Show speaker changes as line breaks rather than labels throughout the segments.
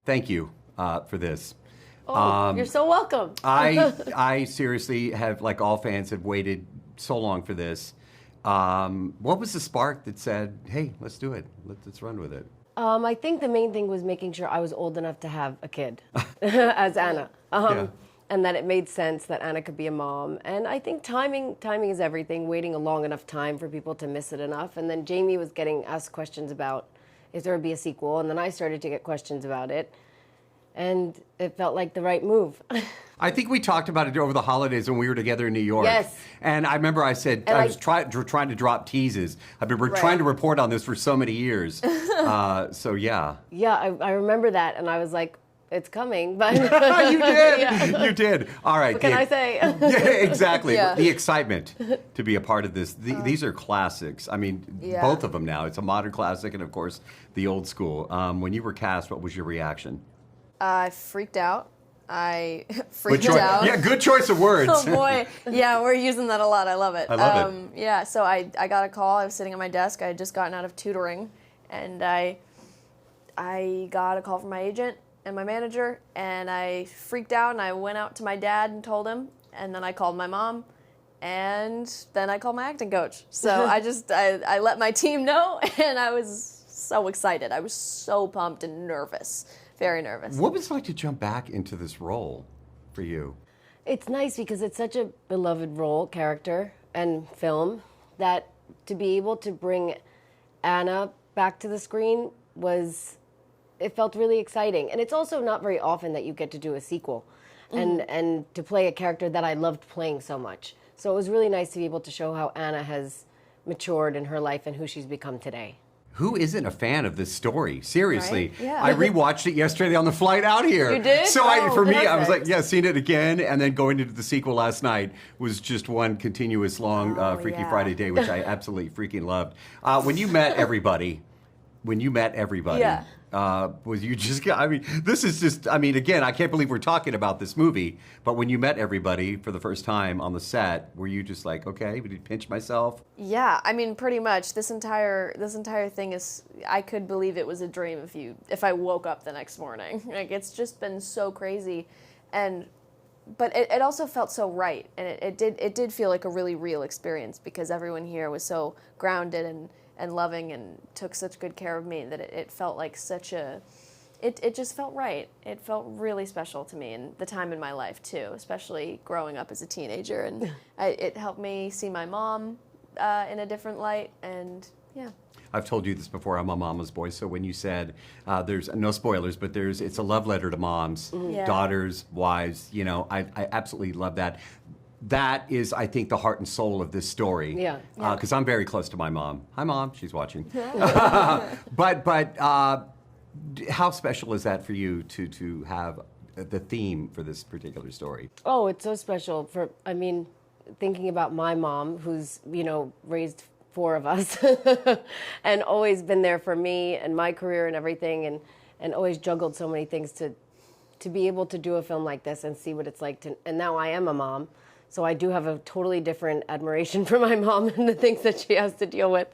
Thank you for this.
You're so welcome.
I seriously have, like all fans, have waited so long for this. What was the spark that said, "Hey, let's do it. Let's run with it"?
I think the main thing was making sure I was old enough to have a kid as Anna.
Yeah.
And that it made sense that Anna could be a mom. And I think timing is everything, waiting a long enough time for people to miss it enough. And then Jamie was getting asked questions about if there would be a sequel, and then I started to get questions about it. And it felt like the right move.
I think we talked about it over the holidays when we were together in New York.
Yes.
And I remember I said,
And
I was trying to drop teases. I've been trying to report on this for so many years. So, yeah.
Yeah, I remember that, and I was like, it's coming. But
You did.
Yeah.
You did. All right.
What can I say?
Yeah, exactly.
Yeah.
The excitement to be a part of this. These are classics. I mean, both of them now. It's a modern classic and, of course, the old school. When you were cast, what was your reaction?
I freaked out. I freaked out.
Yeah, good choice of words.
Oh boy, yeah, we're using that a lot. I love it.
I love it.
Yeah, so I got a call. I was sitting at my desk. I had just gotten out of tutoring, and I got a call from my agent and my manager, and I freaked out. And I went out to my dad and told him, and then I called my mom, and then I called my acting coach. So I let my team know, and I was so excited. I was so pumped and nervous. Very nervous.
What was it like to jump back into this role for you?
It's nice because it's such a beloved role, character, and film that to be able to bring Anna back to the screen it felt really exciting. And it's also not very often that you get to do a sequel and to play a character that I loved playing so much. So it was really nice to be able to show how Anna has matured in her life and who she's become today.
Who isn't a fan of this story? Seriously.
Right? Yeah.
I rewatched it yesterday on the flight out here.
You did?
So for me, I was like,
perfect.
seeing it again, and then going into the sequel last night was just one continuous long Freaky
yeah.
Friday day, which I absolutely freaking loved. When you met everybody,
Yeah.
was you just, I mean, this is just, I mean, again, I can't believe we're talking about this movie, but when you met everybody for the first time on the set, were you just like, okay, did you pinch myself?
Yeah, I mean, pretty much. This entire thing is, I could believe it was a dream if I woke up the next morning. Like, it's just been so crazy, but it also felt so right, and it did feel like a really real experience because everyone here was so grounded and loving and took such good care of me that it felt like it just felt right. It felt really special to me and the time in my life too, especially growing up as a teenager. And it helped me see my mom in a different light, and yeah.
I've told you this before, I'm a mama's boy, so when you said, there's no spoilers, but it's a love letter to moms,
Yeah.
daughters, wives, I absolutely love that. That is, I think, the heart and soul of this story.
Yeah.
Because I'm very close to my mom. Hi, Mom. She's watching. But how special is that for you to have the theme for this particular story?
Oh, it's so special. Thinking about my mom, who's, raised 4 of us and always been there for me and my career and everything, and always juggled so many things to be able to do a film like this and see what it's like and now I am a mom. So I do have a totally different admiration for my mom and the things that she has to deal with.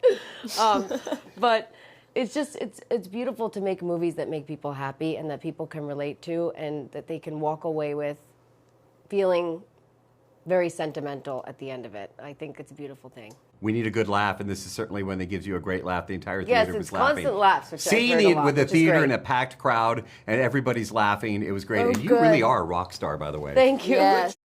But it's beautiful to make movies that make people happy and that people can relate to and that they can walk away with feeling very sentimental at the end of it. I think it's a beautiful thing.
We need a good laugh, and this is certainly one that gives you a great laugh. The entire
Yes,
theater was
it's
laughing.
constant laughs, which I've
Seeing
heard a
it
lot,
with the
which is
theater
great.
and a packed crowd, and everybody's laughing, it was great.
Oh,
and you
good.
really are a rock star, by the way.
Thank you.
Yes.